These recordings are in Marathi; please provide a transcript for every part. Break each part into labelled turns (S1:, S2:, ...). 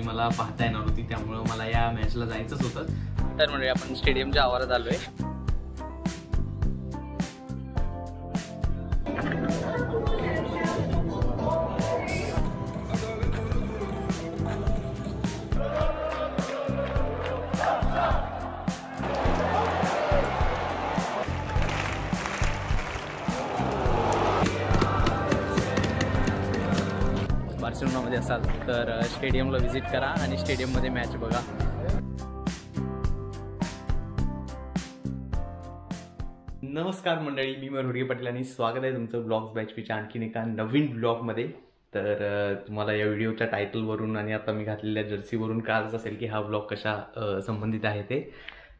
S1: मला पाहता येणार होती, त्यामुळे मला या मॅचला जायचंच होतं।
S2: तर म्हणजे आपण स्टेडियमच्या आवारात आलोय। बार्सिलोनामध्ये असाल तर स्टेडियमला व्हिजिट करा आणि स्टेडियममध्ये मॅच बघा।
S1: नमस्कार मंडळी, मी मनोहर पाटील आणि स्वागत आहे तुमचं ब्लॉग्स बाय HPच्या आणखीन एका नवीन ब्लॉगमध्ये। तर तुम्हाला या व्हिडिओच्या टायटलवरून आणि आता मी घातलेल्या जर्सीवरून कळालंच असेल की हा ब्लॉग कशा संबंधित आहे ते।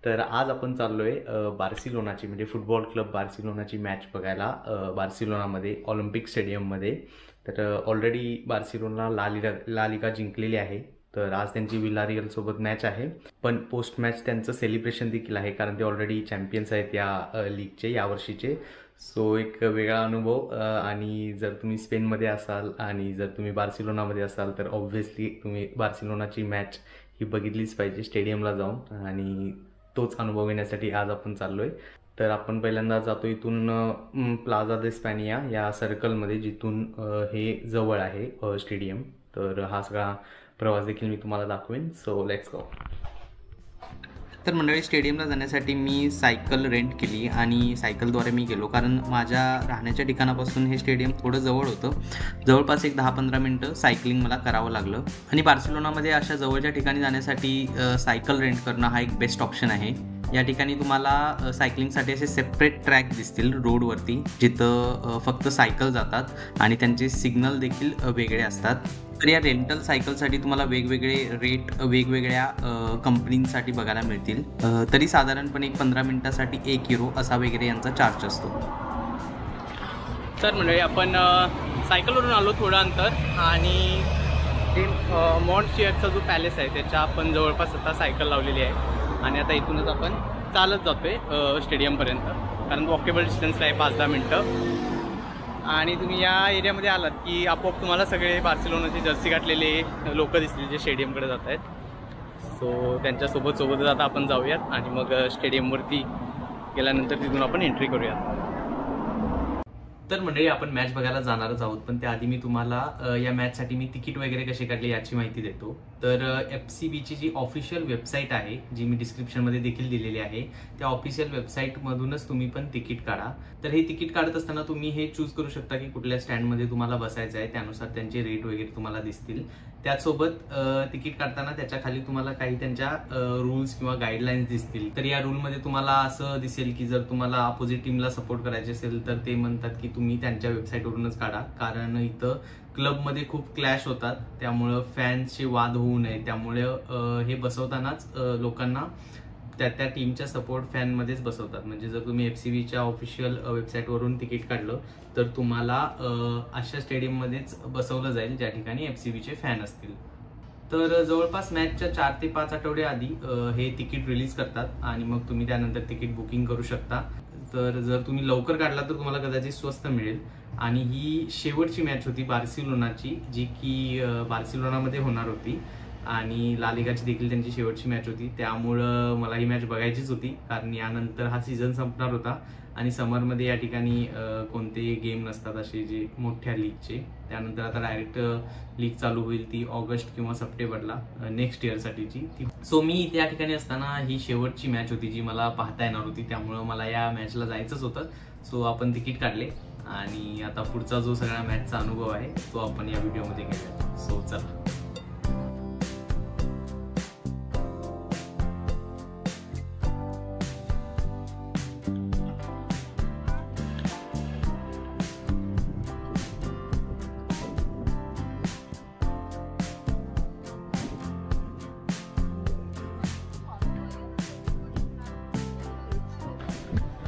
S1: तर आज आपण चाललोय बार्सिलोनाची म्हणजे फुटबॉल क्लब बार्सिलोनाची मॅच बघायला बार्सिलोनामध्ये ऑलिम्पिक स्टेडियममध्ये। तर ऑलरेडी बार्सिलोना ला लिगा जिंकलेली आहे, तर आज त्यांची विलारियल सोबत मॅच आहे। पण पोस्ट मॅच त्यांचं सेलिब्रेशन देखील आहे, कारण ते ऑलरेडी चॅम्पियन्स आहेत या लीगचे यावर्षीचे। सो एक वेगळा अनुभव। आणि जर तुम्ही स्पेनमध्ये असाल आणि जर तुम्ही बार्सिलोनामध्ये असाल तर ऑब्व्हियसली तुम्ही बार्सिलोनाची मॅच ही बघितलीच पाहिजे स्टेडियमला जाऊन, आणि तोच अनुभव घेण्यासाठी आज आपण चाललोय। तर आपण पहिल्यांदा जातो इथून प्लाझा दे स्पॅनिया या सर्कलमध्ये, जिथून हे जवळ आहे स्टेडियम। तर हा सगळा प्रवास देखील मी तुम्हाला दाखवेन। So let's go.
S2: तर मंडळी, स्टेडियमला जाण्यासाठी मी सायकल रेंट केली आणि सायकलद्वारे मी गेलो, कारण माझ्या राहण्याच्या ठिकाणापासून हे स्टेडियम थोडं जवळ होतं। जवळपास एक 10-15 मिनटं सायकलिंग मला करावं लागलं। आणि बार्सिलोनामध्ये अशा जवळच्या ठिकाणी जाण्यासाठी सायकल रेंट करणं हा एक बेस्ट ऑप्शन आहे। या ठिकाणी तुम्हाला सायकलिंगसाठी असे सेपरेट ट्रॅक दिसतील रोडवरती, जिथं फक्त सायकल जातात आणि त्यांचे सिग्नल देखील वेगळे असतात। तर या रेंटल सायकलसाठी तुम्हाला वेगवेगळे रेट वेगवेगळ्या कंपनींसाठी बघायला मिळतील। तरी साधारणपणे 15 मिनिटासाठी 1 युरो असा वगैरे यांचा चार्ज असतो। तर म्हणजे आपण सायकलवरून आलो थोडं अंतर, आणि ते मॉन्टचियरचा जो पॅलेस आहे त्याच्या आपण जवळपास आता सायकल लावलेली आहे, आणि आता इथूनच आपण चालत जातोय स्टेडियमपर्यंत, कारण वॉकेबल डिस्टन्सला आहे 5-10 मिनटं। आणि तुम्ही या एरियामध्ये आलात की आपोआप तुम्हाला सगळे बार्सिलोनाचे जर्सी घातलेले लोक दिसतील जे स्टेडियमकडे जात आहेत। सो त्यांच्यासोबत आता आपण जाऊयात आणि मग स्टेडियमवरती गेल्यानंतर तिथून आपण एंट्री करूयात।
S1: तर मंडळी, आपण मॅच बघायला जाणारच आहोत, पण त्याआधी मी तुम्हाला या मॅचसाठी मी तिकीट वगैरे कसे काढले याची माहिती देतो। तर FCBची जी ऑफिशियल वेबसाईट आहे, जी मी डिस्क्रिप्शनमध्ये देखील दिलेली आहे, त्या ऑफिशियल वेबसाईटमधूनच तुम्ही पण तिकीट काढा। तर हे तिकीट काढत असताना तुम्ही हे चूज करू शकता की कुठल्या स्टँडमध्ये तुम्हाला बसायचं आहे, त्यानुसार त्यांचे रेट वगैरे तुम्हाला दिसतील। त्यासोबत तिकीट काढताना त्याच्या खाली तुम्हाला काही त्यांच्या रूल्स किंवा गाईडलाईन्स दिसतील। तर या रूलमध्ये तुम्हाला असं दिसेल की जर तुम्हाला अपोजिट टीमला सपोर्ट करायचे असेल तर ते म्हणतात की तुम्ही त्यांच्या वेबसाईटवरूनच काढा, कारण इथं क्लबमध्ये खूप क्लॅश होतात, त्यामुळं फॅन्सचे वाद होऊ नये, त्यामुळे हे बसवतानाच लोकांना त्या टीमच्या सपोर्ट फॅनमध्येच बसवतात। म्हणजे जर तुम्ही FCBच्या ऑफिशियल वेबसाईटवरून तिकीट काढलं तर तुम्हाला अशा स्टेडियममध्येच बसवलं जाईल ज्या ठिकाणी FCBचे फॅन असतील। तर जवळपास मॅचच्या 4 ते 5 आठवडे आधी हे तिकीट रिलीज करतात आणि मग तुम्ही त्यानंतर तिकीट बुकिंग करू शकता। तर जर तुम्ही लवकर काढला तर तुम्हाला कदाचित स्वस्त मिळेल। आणि ही शेवटची मॅच होती बार्सिलोनाची, जी की बार्सिलोनामध्ये होणार होती, आणि ला लिगाची देखील त्यांची शेवटची मॅच होती। त्यामुळं मला ही मॅच बघायचीच होती, कारण यानंतर हा सीझन संपणार होता आणि समरमध्ये या ठिकाणी कोणतेही गेम नसतात असे जे मोठ्या लीगचे। त्यानंतर आता डायरेक्ट लीग चालू होईल ती ऑगस्ट किंवा सप्टेंबरला नेक्स्ट इयरसाठीची। सो मी इथे या ठिकाणी असताना ही शेवटची मॅच होती जी मला पाहता येणार होती, त्यामुळं मला या मॅचला जायचंच होतं। सो आपण तिकीट काढले आणि आता पुढचा जो सगळा मॅचचा अनुभव आहे तो आपण या व्हिडिओमध्ये घेऊया। सो चला।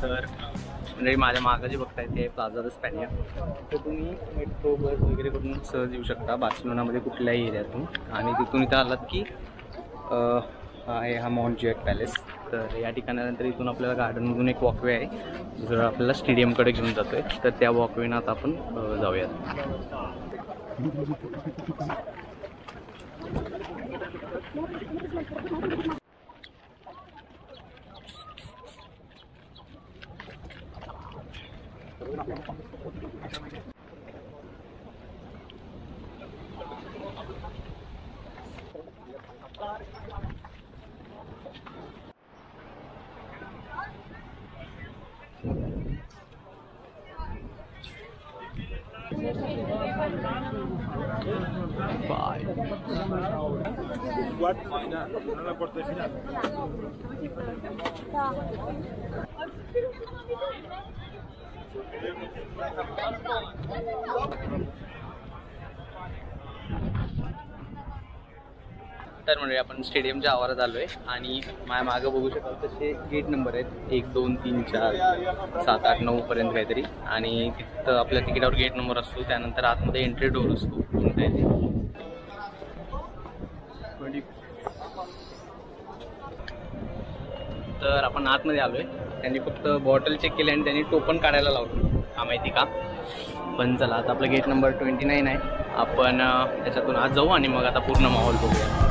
S2: तर म्हणजे माझ्या मागं जे बघताय ते प्लाझा दे स्पॅनिया, तर तुम्ही मेट्रो बस वगैरे करून सहज येऊ शकता बार्सिलोनामध्ये कुठल्याही एरियातून। आणि तिथून इथं आलात की आहे हा मॉन्टचियर पॅलेस। तर या ठिकाणानंतर इथून आपल्याला गार्डनमधून एक वॉकवे आहे जो आपल्याला स्टेडियमकडे घेऊन जातोय। तर त्या वॉकवेनं आता आपण जाऊयात। तर म्हणजे आपण स्टेडियमच्या आवारात आलोय आणि माझ्या मागं बघू शकाल तसे गेट नंबर आहेत 1 2 3 4 7 8 9 पर्यंत काहीतरी. आणि तिथं आपल्या तिकिटावर गेट नंबर असतो, त्यानंतर आतमध्ये एंट्री डोर असतो कोणता आहे ते. तर आपण आतमध्ये आलोय. त्यांनी फक्त बॉटल चेक केली आणि त्यांनी टोकन काढायला लावलं, का माहिती का. पण चला आता आपलं गेट नंबर 29 आहे. आपण त्याच्यातून आज जाऊ आणि मग आता पूर्ण माहोल बघूया.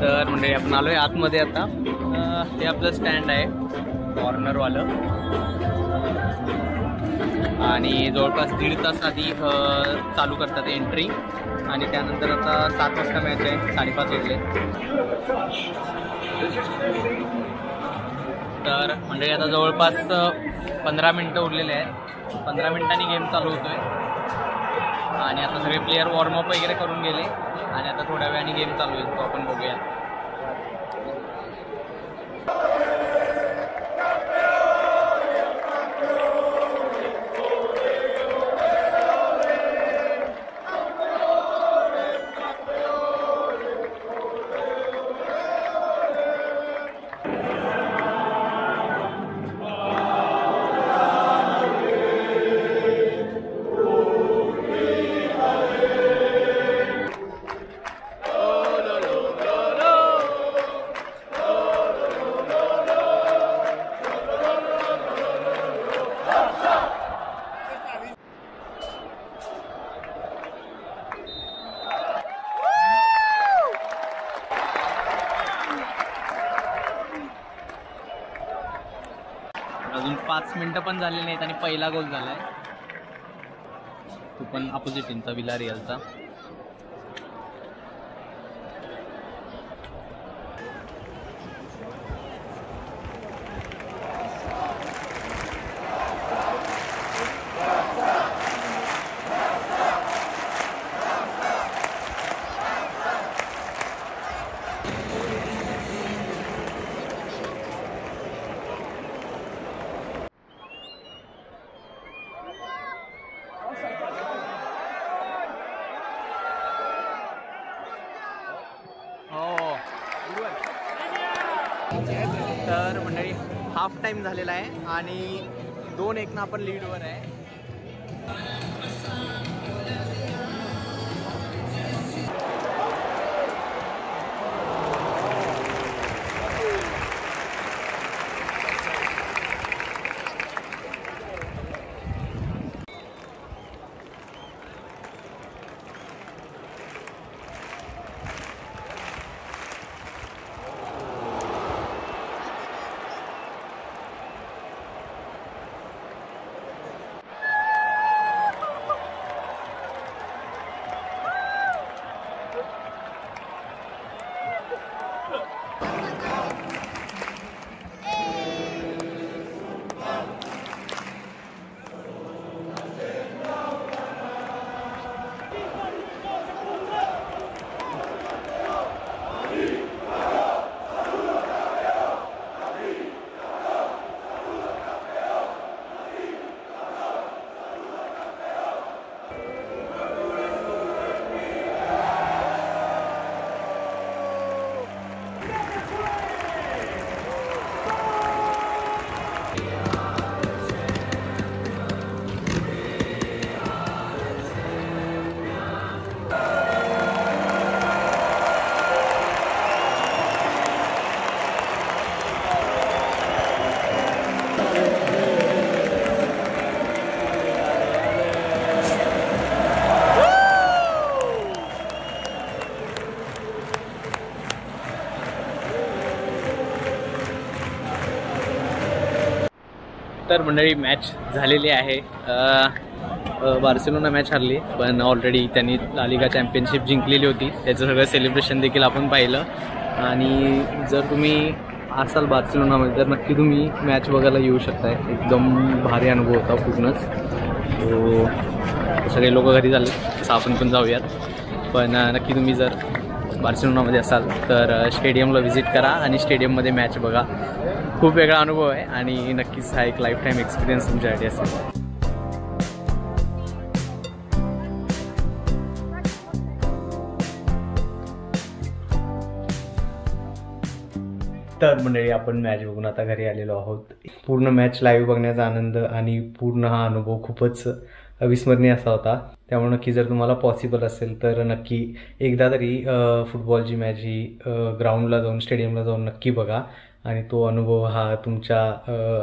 S2: तर म्हणजे आपण आलोय आतमध्ये आता. हे आपलं स्टँड आहे कॉर्नरवालं आणि जवळपास 1.5 तास आधी चालू करतात एंट्री आणि त्यानंतर आता 7 वाजता मॅच आहे, 5:30 वाजले. तर म्हणजे आता जवळपास 15 मिनटं उरलेले आहेत. 15 मिनिटांनी गेम चालू होतोय आणि आता सगळे प्लेयर वॉर्मअप वगैरे करून गेले आणि आता थोड्या वेळाने गेम चालू आहे, तो आपण बघूया. अजून 5 मिनिटं पण झाले नाहीत आणि पहिला गोल झालाय, तो पण अपोजिट टीमचा, विलारियलचा. तर मंडळी हाफ टाइम झालेला आहे आणि 2-1 आपण लीडवर आहे.
S1: तर मंडळी मॅच झालेली आहे. बार्सिलोना मॅच हरली, पण ऑलरेडी त्यांनी ला लिगा चॅम्पियनशिप जिंकलेली होती. त्याचं सगळं सेलिब्रेशन देखील आपण पाहिलं. आणि जर तुम्ही असाल बार्सिलोनामध्ये तर नक्की तुम्ही मॅच बघायला येऊ शकताय. एकदम भारी अनुभव होता पूर्णच. तो सगळे लोक घरी झाले, तसं आपण पण जाऊयात. पण नक्की तुम्ही जर बार्सिलोनामध्ये असाल तर स्टेडियमला व्हिजिट करा आणि स्टेडियममध्ये मॅच बघा. खूप वेगळा अनुभव आहे आणि नक्कीच हा एक लाईफ टाईम एक्सपिरियन्स तुमच्यासाठी असेल. तर मंडळी आपण मॅच बघून आता घरी आलेलो आहोत. पूर्ण मॅच लाईव्ह बघण्याचा आनंद आणि पूर्ण हा अनुभव खूपच अविस्मरणीय असा होता. त्यामुळे नक्की जर तुम्हाला पॉसिबल असेल तर नक्की एकदा तरी फुटबॉलची मॅच ही ग्राउंडला जाऊन स्टेडियमला जाऊन नक्की बघा आणि तो अनुभव हा तुमच्या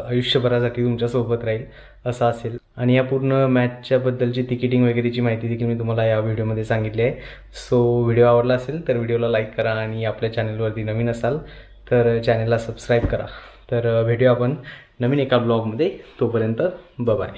S1: आयुष्यभरासाठी तुमच्यासोबत राहील असा असेल. आणि या पूर्ण मॅचच्याबद्दलची तिकीटिंग वगैरेची माहिती देखील मी तुम्हाला या व्हिडिओमध्ये सांगितली आहे. सो व्हिडिओ आवडला असेल तर व्हिडिओला लाईक करा आणि आपल्या चॅनलवरती नवीन असाल तर चॅनलला सबस्क्राईब करा. तर भेटूया आपण नवीन एका ब्लॉगमध्ये. तोपर्यंत बाय.